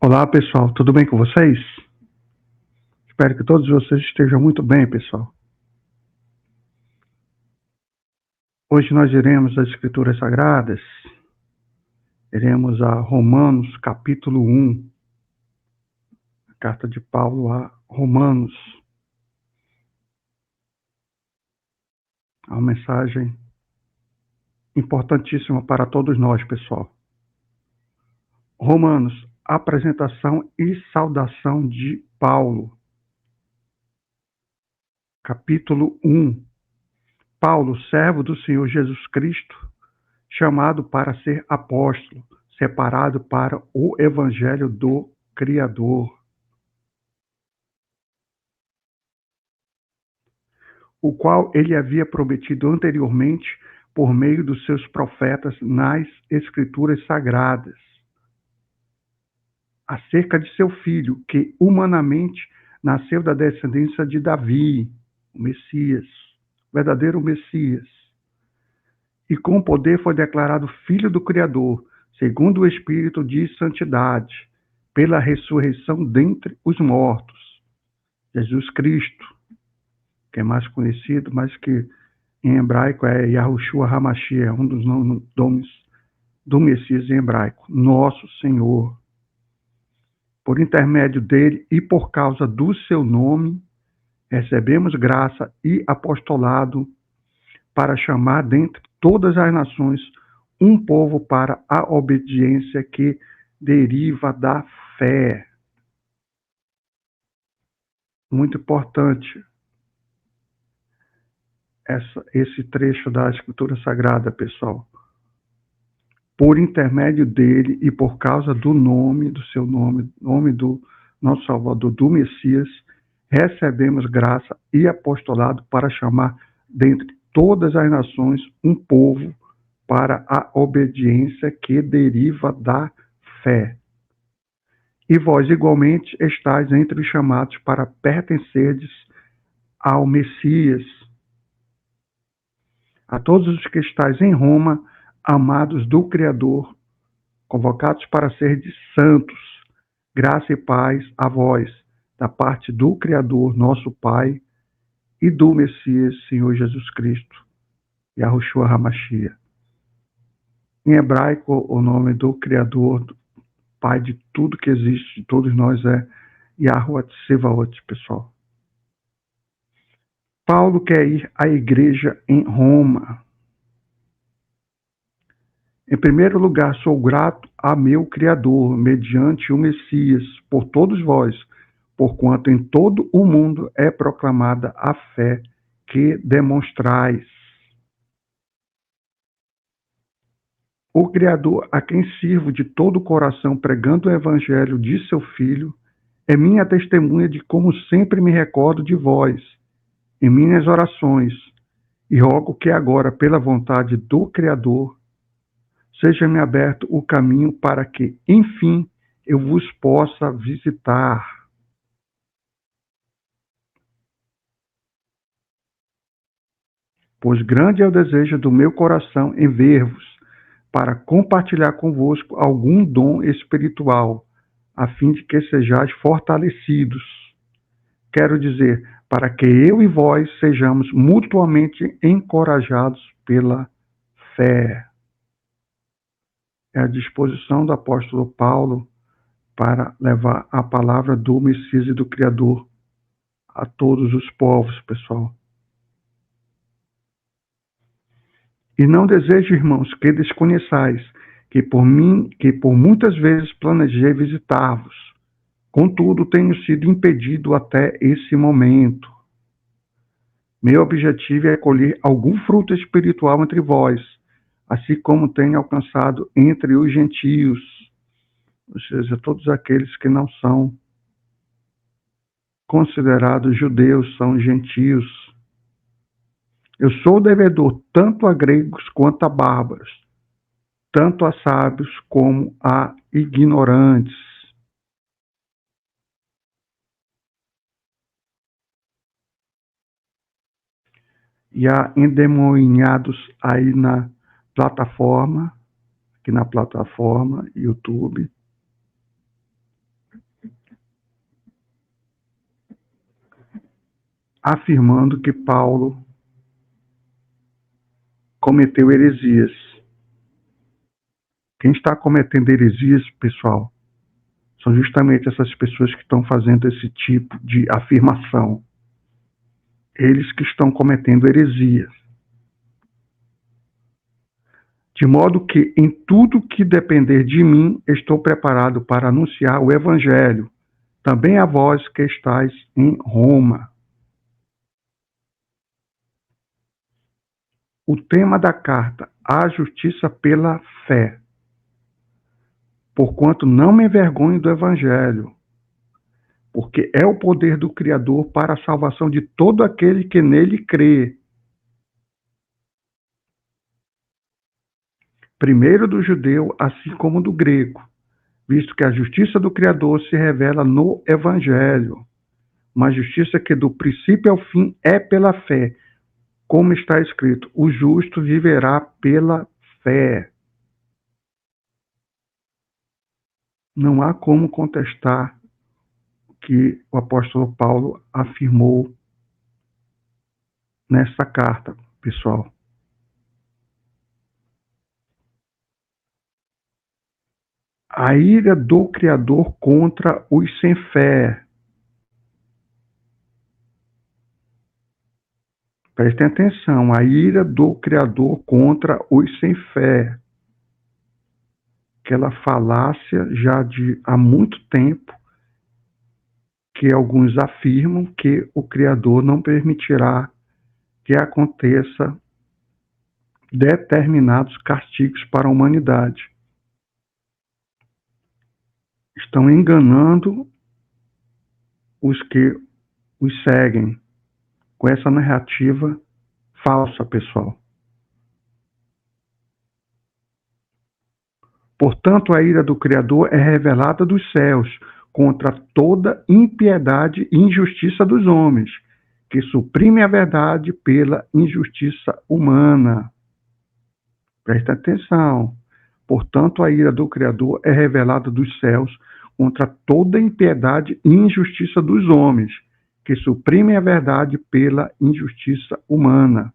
Olá, pessoal, tudo bem com vocês? Espero que todos vocês estejam muito bem, pessoal. Hoje nós iremos às Escrituras Sagradas, iremos a Romanos, capítulo 1, a carta de Paulo a Romanos. É uma mensagem importantíssima para todos nós, pessoal. Romanos, apresentação e saudação de Paulo. Capítulo 1. Paulo, servo do Senhor Jesus Cristo, chamado para ser apóstolo, separado para o evangelho do Criador, o qual ele havia prometido anteriormente por meio dos seus profetas nas Escrituras Sagradas, acerca de seu filho, que humanamente nasceu da descendência de Davi, o Messias, o verdadeiro Messias, e com poder foi declarado filho do Criador, segundo o Espírito de santidade, pela ressurreição dentre os mortos, Jesus Cristo, que é mais conhecido, mas que em hebraico é Yahushua HaMashiach, um dos nomes do Messias em hebraico, nosso Senhor. Por intermédio dele e por causa do seu nome, recebemos graça e apostolado para chamar dentre todas as nações um povo para a obediência que deriva da fé. Muito importante esse trecho da Escritura Sagrada, pessoal. Por intermédio dele e por causa do nome, do seu nome, nome do nosso Salvador, do Messias, recebemos graça e apostolado para chamar dentre todas as nações um povo para a obediência que deriva da fé. E vós igualmente estáis entre os chamados para pertencerdes ao Messias. A todos os que estáis em Roma, amados do Criador, convocados para serdes santos, graça e paz a vós, da parte do Criador, nosso Pai, e do Messias, Senhor Jesus Cristo, Yahushua HaMashiach. Em hebraico, o nome do Criador, do Pai de tudo que existe, de todos nós, é Yahuwah Tsevaot, pessoal. Paulo quer ir à igreja em Roma. Em primeiro lugar, sou grato a meu Criador, mediante o Messias, por todos vós, porquanto em todo o mundo é proclamada a fé que demonstrais. O Criador, a quem sirvo de todo o coração pregando o evangelho de seu Filho, é minha testemunha de como sempre me recordo de vós, em minhas orações, e rogo que agora, pela vontade do Criador, seja-me aberto o caminho para que, enfim, eu vos possa visitar. Pois grande é o desejo do meu coração em ver-vos, para compartilhar convosco algum dom espiritual, a fim de que sejais fortalecidos. Quero dizer, para que eu e vós sejamos mutuamente encorajados pela fé. É a disposição do apóstolo Paulo para levar a palavra do Messias e do Criador a todos os povos, pessoal. E não desejo, irmãos, que desconheçais que por muitas vezes planejei visitar-vos. Contudo, tenho sido impedido até esse momento. Meu objetivo é colher algum fruto espiritual entre vós, assim como tenho alcançado entre os gentios, ou seja, todos aqueles que não são considerados judeus, são gentios. Eu sou devedor tanto a gregos quanto a bárbaros, tanto a sábios como a ignorantes. E há endemoniados aí na plataforma, aqui na plataforma YouTube, afirmando que Paulo cometeu heresias. Quem está cometendo heresias, pessoal, são justamente essas pessoas que estão fazendo esse tipo de afirmação. Eles que estão cometendo heresias. De modo que, em tudo que depender de mim, estou preparado para anunciar o Evangelho, também a vós que estáis em Roma. O tema da carta, a justiça pela fé. Porquanto não me envergonho do Evangelho, porque é o poder do Criador para a salvação de todo aquele que nele crê. Primeiro do judeu, assim como do grego, visto que a justiça do Criador se revela no Evangelho, uma justiça que do princípio ao fim é pela fé, como está escrito, o justo viverá pela fé. Não há como contestar o que o apóstolo Paulo afirmou nessa carta, pessoal. A ira do Criador contra os sem fé. Prestem atenção, a ira do Criador contra os sem fé. Aquela falácia já de há muito tempo que alguns afirmam que o Criador não permitirá que aconteça determinados castigos para a humanidade. Estão enganando os que os seguem com essa narrativa falsa, pessoal. Portanto, a ira do Criador é revelada dos céus contra toda impiedade e injustiça dos homens, que suprime a verdade pela injustiça humana. Presta atenção. Portanto, a ira do Criador é revelada dos céus contra toda impiedade e injustiça dos homens, que suprimem a verdade pela injustiça humana.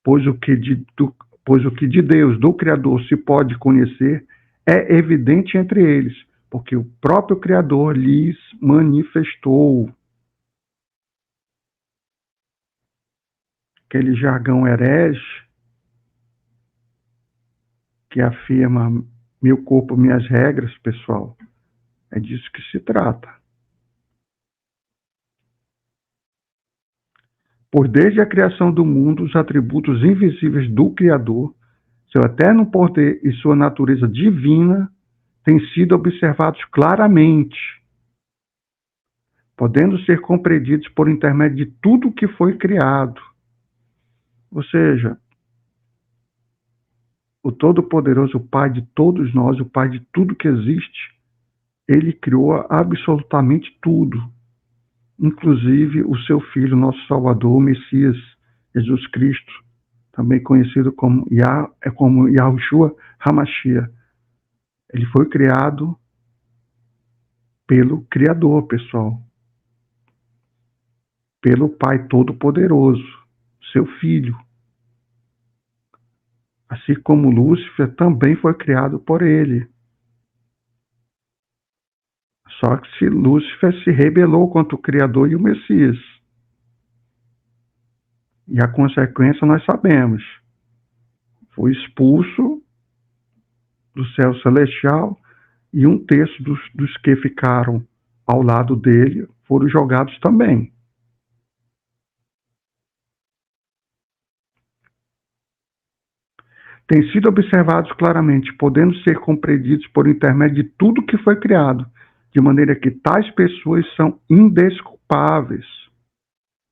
Pois o que de Deus, do Criador, se pode conhecer, é evidente entre eles, porque o próprio Criador lhes manifestou. Aquele jargão herege que afirma meu corpo, minhas regras, pessoal, é disso que se trata. Pois desde a criação do mundo, os atributos invisíveis do Criador, seu eterno poder e sua natureza divina, têm sido observados claramente, podendo ser compreendidos por intermédio de tudo que foi criado. Ou seja, o Todo-Poderoso, o Pai de todos nós, o Pai de tudo que existe, ele criou absolutamente tudo, inclusive o seu Filho, nosso Salvador, o Messias, Jesus Cristo, também conhecido como Yahushua HaMashiach. Ele foi criado pelo Criador, pessoal, pelo Pai Todo-Poderoso, seu Filho. Assim como Lúcifer também foi criado por ele. Só que se Lúcifer se rebelou contra o Criador e o Messias. E a consequência nós sabemos. Foi expulso do céu celestial e um terço dos que ficaram ao lado dele foram jogados também. Têm sido observados claramente, podendo ser compreendidos por intermédio de tudo que foi criado, de maneira que tais pessoas são indesculpáveis,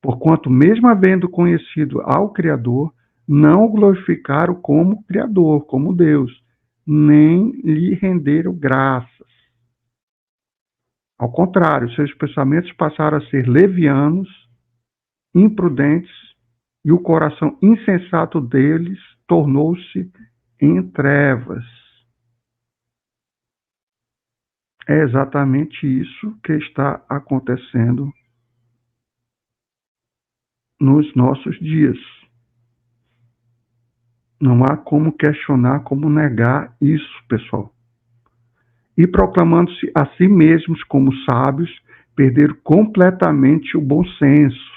porquanto, mesmo havendo conhecido ao Criador, não o glorificaram como Criador, como Deus, nem lhe renderam graças. Ao contrário, seus pensamentos passaram a ser levianos, imprudentes, e o coração insensato deles tornou-se em trevas. É exatamente isso que está acontecendo nos nossos dias. Não há como questionar, como negar isso, pessoal. E proclamando-se a si mesmos como sábios, perderam completamente o bom senso.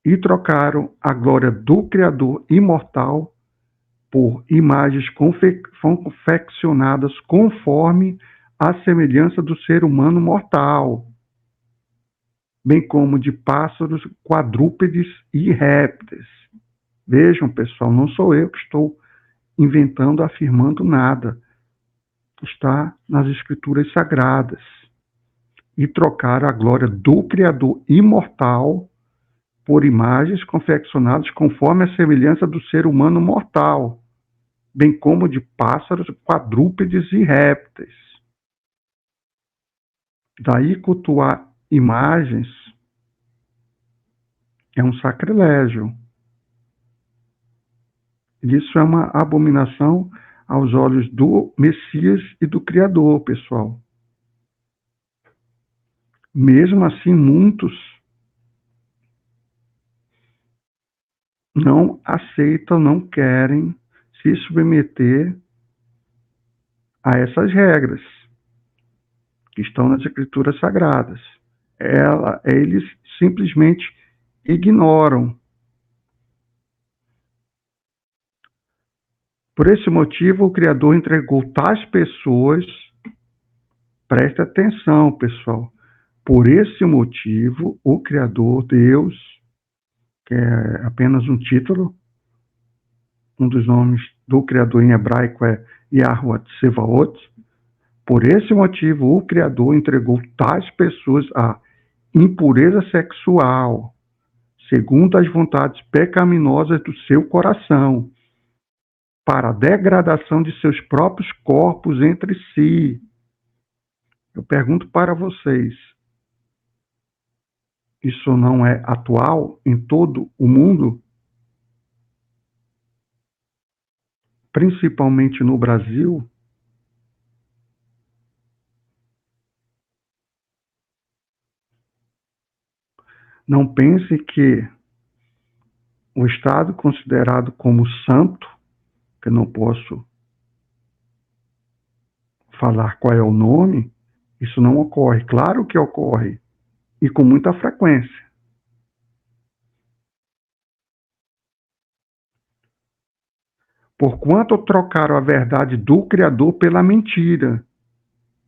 E trocaram a glória do Criador imortal por imagens confeccionadas conforme a semelhança do ser humano mortal, bem como de pássaros, quadrúpedes e répteis. Vejam, pessoal, não sou eu que estou inventando, afirmando nada. Está nas Escrituras Sagradas. E trocaram a glória do Criador imortal por imagens confeccionadas conforme a semelhança do ser humano mortal, bem como de pássaros, quadrúpedes e répteis. Daí cultuar imagens é um sacrilégio. Isso é uma abominação aos olhos do Messias e do Criador, pessoal. Mesmo assim, muitos não aceitam, não querem se submeter a essas regras que estão nas Escrituras Sagradas. Eles simplesmente ignoram. Por esse motivo, o Criador entregou tais pessoas, preste atenção, pessoal, por esse motivo, o Criador, Deus, que é apenas um título, um dos nomes do Criador em hebraico é Yahuwah Tsevaot. Por esse motivo, o Criador entregou tais pessoas à impureza sexual, segundo as vontades pecaminosas do seu coração, para a degradação de seus próprios corpos entre si. Eu pergunto para vocês, isso não é atual em todo o mundo? Principalmente no Brasil? Não pense que o Estado considerado como santo, que não posso falar qual é o nome, isso não ocorre. Claro que ocorre, e com muita frequência. Porquanto trocaram a verdade do Criador pela mentira,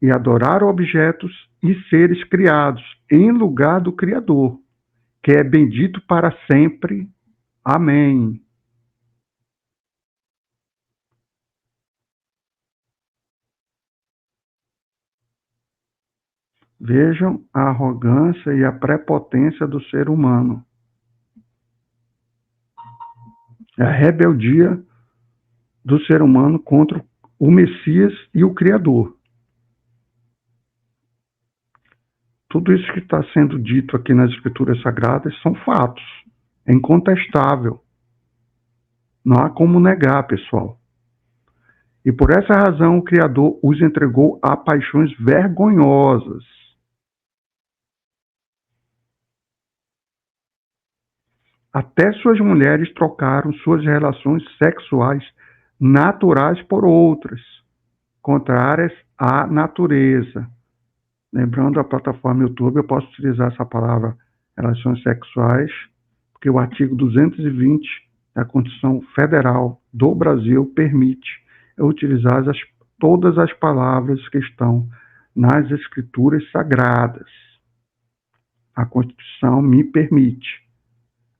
e adoraram objetos e seres criados em lugar do Criador, que é bendito para sempre. Amém. Vejam a arrogância e a prepotência do ser humano. É a rebeldia do ser humano contra o Messias e o Criador. Tudo isso que está sendo dito aqui nas Escrituras Sagradas são fatos. É incontestável. Não há como negar, pessoal. E por essa razão o Criador os entregou a paixões vergonhosas. Até suas mulheres trocaram suas relações sexuais naturais por outras, contrárias à natureza. Lembrando a plataforma YouTube, eu posso utilizar essa palavra relações sexuais, porque o artigo 220 da Constituição Federal do Brasil permite eu utilizar todas as palavras que estão nas Escrituras Sagradas. A Constituição me permite.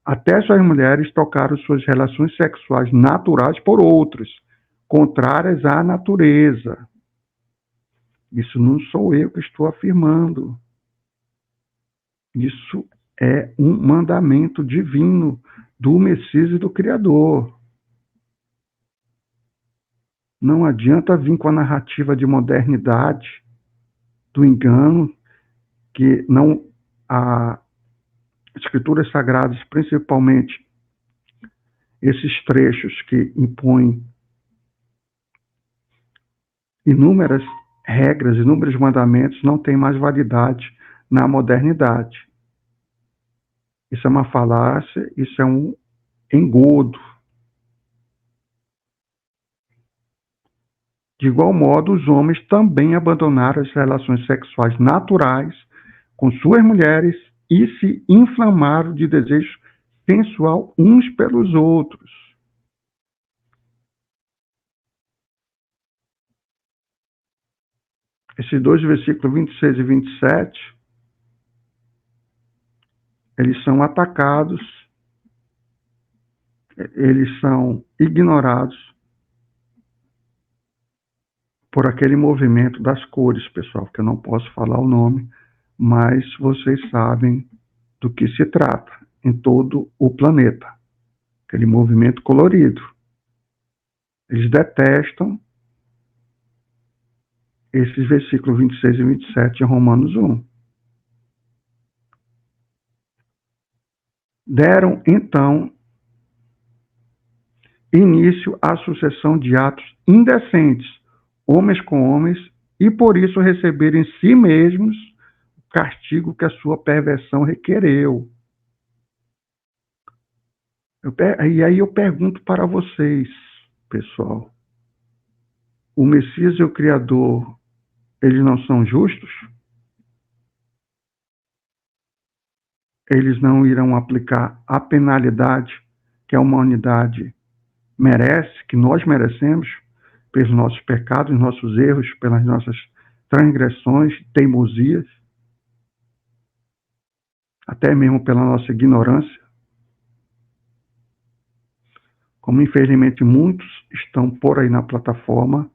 Até suas mulheres trocaram suas relações sexuais naturais por outras, contrárias à natureza. Isso não sou eu que estou afirmando. Isso é um mandamento divino do Messias e do Criador. Não adianta vir com a narrativa de modernidade, do engano, que não a Escrituras Sagradas, principalmente esses trechos que impõem inúmeras regras, inúmeros mandamentos não têm mais validade na modernidade. Isso é uma falácia, isso é um engodo. De igual modo, os homens também abandonaram as relações sexuais naturais com suas mulheres e se inflamaram de desejo sensual uns pelos outros. Esses dois versículos 26 e 27, eles são atacados, eles são ignorados por aquele movimento das cores, pessoal, que eu não posso falar o nome, mas vocês sabem do que se trata em todo o planeta. Aquele movimento colorido. Eles detestam esses versículos 26 e 27 em Romanos 1. Deram, então, início à sucessão de atos indecentes, homens com homens, e por isso receberam em si mesmos o castigo que a sua perversão requereu. E aí eu pergunto para vocês, pessoal, o Messias e o Criador, eles não são justos? Eles não irão aplicar a penalidade que a humanidade merece, que nós merecemos, pelos nossos pecados, nossos erros, pelas nossas transgressões, teimosias, até mesmo pela nossa ignorância. Como infelizmente muitos estão por aí na plataforma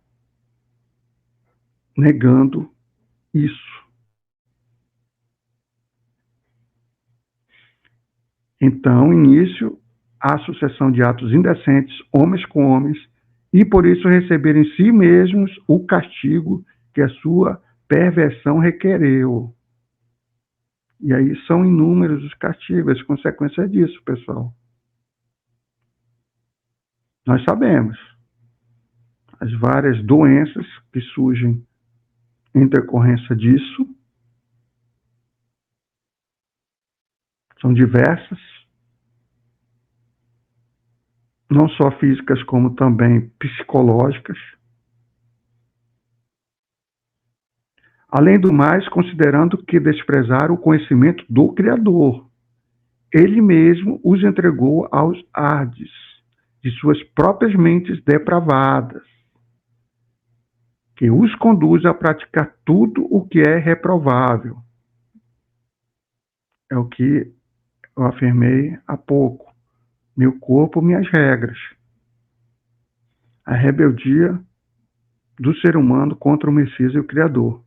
negando isso. Então, início à sucessão de atos indecentes, homens com homens, e por isso receberem em si mesmos o castigo que a sua perversão requereu. E aí são inúmeros os castigos, as consequências disso, pessoal. Nós sabemos as várias doenças que surgem em decorrência disso. São diversas, não só físicas, como também psicológicas. Além do mais, considerando que desprezaram o conhecimento do Criador, ele mesmo os entregou aos ardes de suas próprias mentes depravadas, que os conduz a praticar tudo o que é reprovável. É o que eu afirmei há pouco. Meu corpo, minhas regras. A rebeldia do ser humano contra o Messias e o Criador.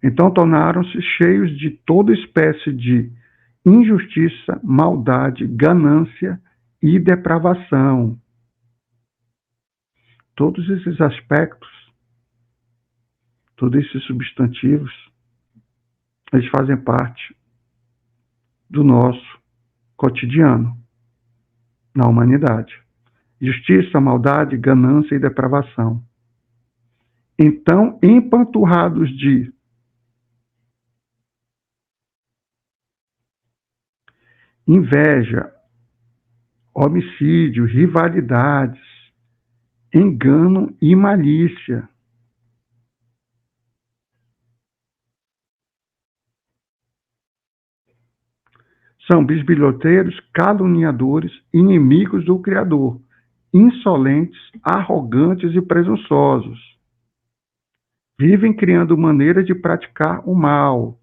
Então tornaram-se cheios de toda espécie de injustiça, maldade, ganância e depravação. Todos esses aspectos, todos esses substantivos, eles fazem parte do nosso cotidiano na humanidade. Justiça, maldade, ganância e depravação. Então, empanturrados de inveja, homicídio, rivalidades, engano e malícia. São bisbilhoteiros, caluniadores, inimigos do Criador, insolentes, arrogantes e presunçosos. Vivem criando maneiras de praticar o mal.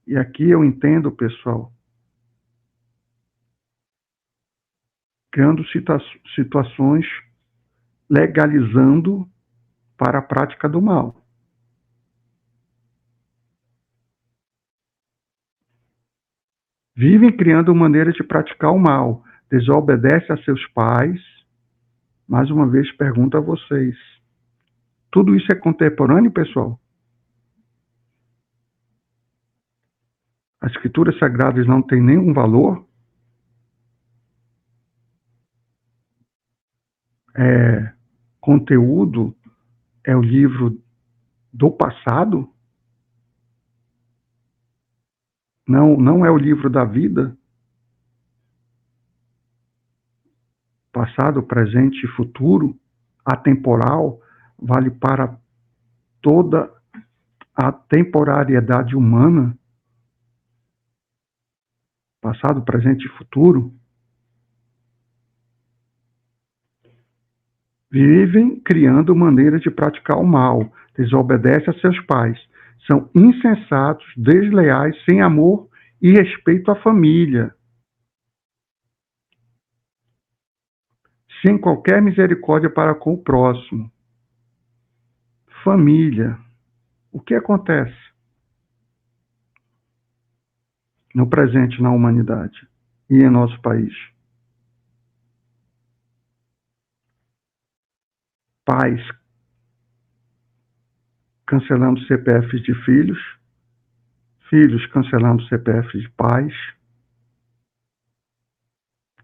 E aqui eu entendo, pessoal, criando situações, legalizando para a prática do mal. Vivem criando maneiras de praticar o mal, desobedecem a seus pais. Mais uma vez, pergunto a vocês: tudo isso é contemporâneo, pessoal? As escrituras sagradas não têm nenhum valor? É conteúdo é o livro do passado? Não é o livro da vida? Passado, presente e futuro, atemporal, vale para toda a temporariedade humana, passado, presente e futuro. Vivem criando maneiras de praticar o mal, desobedecem a seus pais, são insensatos, desleais, sem amor e respeito à família, sem qualquer misericórdia para com o próximo. Família. O que acontece no presente na humanidade e em nosso país? Pais cancelando CPFs de filhos, filhos cancelando CPFs de pais,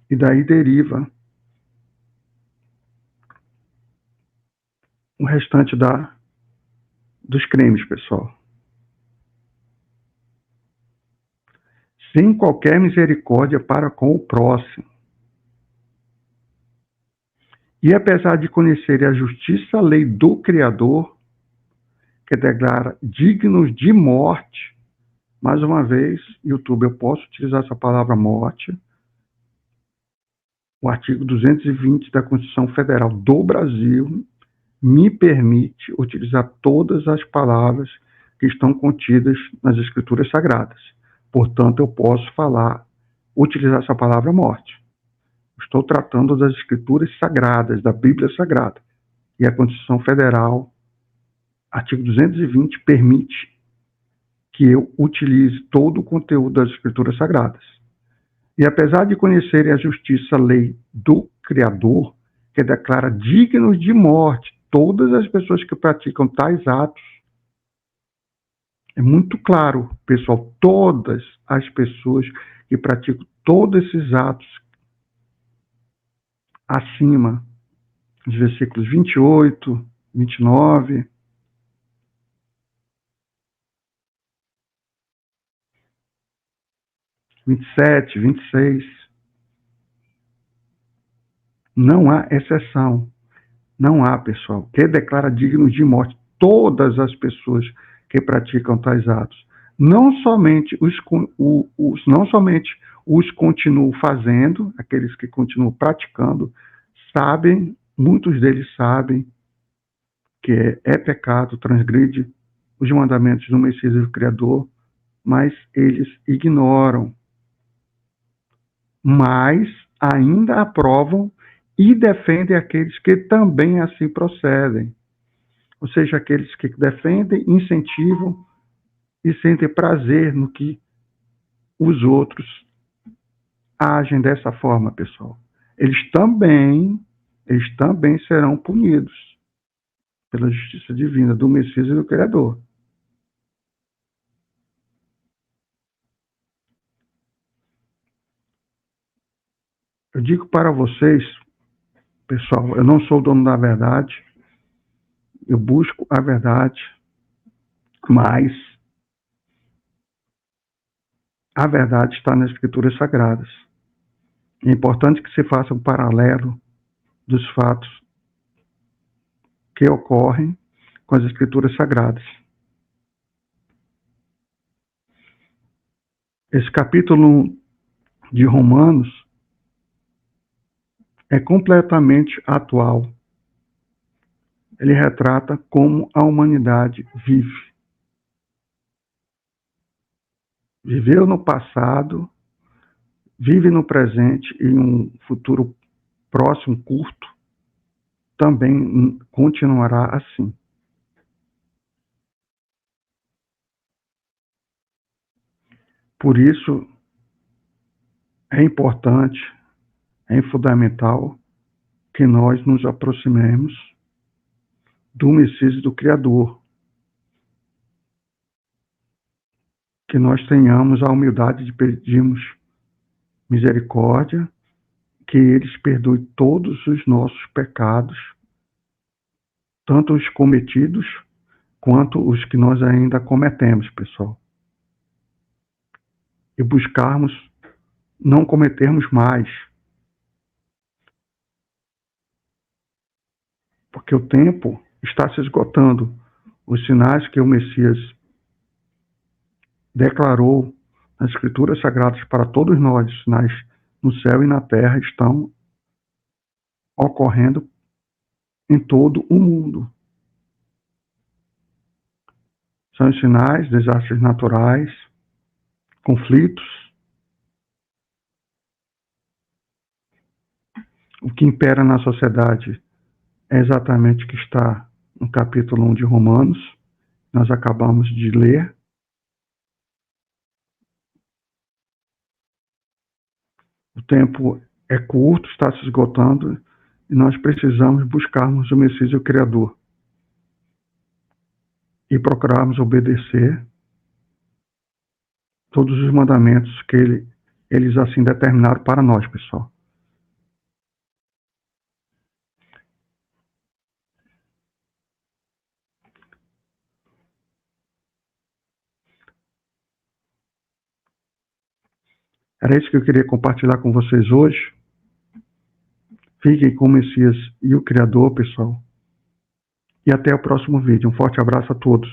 e daí deriva o restante dos crimes, pessoal. Sem qualquer misericórdia para com o próximo. E apesar de conhecerem a justiça, a lei do Criador, que declara dignos de morte, mais uma vez, YouTube, eu posso utilizar essa palavra morte, o artigo 220 da Constituição Federal do Brasil me permite utilizar todas as palavras que estão contidas nas Escrituras Sagradas. Portanto, eu posso utilizar essa palavra morte. Estou tratando das Escrituras Sagradas, da Bíblia Sagrada. E a Constituição Federal, artigo 220, permite que eu utilize todo o conteúdo das Escrituras Sagradas. E apesar de conhecerem a justiça, a lei do Criador, que declara dignos de morte todas as pessoas que praticam tais atos, é muito claro, pessoal, todas as pessoas que praticam todos esses atos acima dos versículos 28, 29, vinte e sete, 26, não há exceção. Não há, pessoal, que declara dignos de morte todas as pessoas que praticam tais atos. Não somente os continuam fazendo, aqueles que continuam praticando, sabem, muitos deles sabem que é pecado, transgride os mandamentos do Messias e do Criador, mas eles ignoram. Mas ainda aprovam e defendem aqueles que também assim procedem. Ou seja, aqueles que defendem, incentivam e sentem prazer no que os outros agem dessa forma, pessoal. Eles também serão punidos pela justiça divina do Messias e do Criador. Eu digo para vocês, pessoal, eu não sou o dono da verdade, eu busco a verdade, mas a verdade está nas Escrituras Sagradas. É importante que se faça um paralelo dos fatos que ocorrem com as Escrituras Sagradas. Esse capítulo de Romanos é completamente atual. Ele retrata como a humanidade vive. Viveu no passado, vive no presente e em um futuro próximo, curto, também continuará assim. Por isso, é importante, é fundamental que nós nos aproximemos do Messias e do Criador. Que nós tenhamos a humildade de pedirmos misericórdia, que eles perdoem todos os nossos pecados tanto os cometidos quanto os que nós ainda cometemos, pessoal. E buscarmos não cometermos mais. Porque o tempo está se esgotando. Os sinais que o Messias declarou nas Escrituras Sagradas para todos nós, sinais no céu e na terra, estão ocorrendo em todo o mundo. São os sinais, desastres naturais, conflitos. O que impera na sociedade é exatamente o que está no capítulo 1 de Romanos, nós acabamos de ler. O tempo é curto, está se esgotando, e nós precisamos buscarmos o Messias e o Criador. E procurarmos obedecer todos os mandamentos que eles assim determinaram para nós, pessoal. Era isso que eu queria compartilhar com vocês hoje. Fiquem com o Messias e o Criador, pessoal. E até o próximo vídeo. Um forte abraço a todos.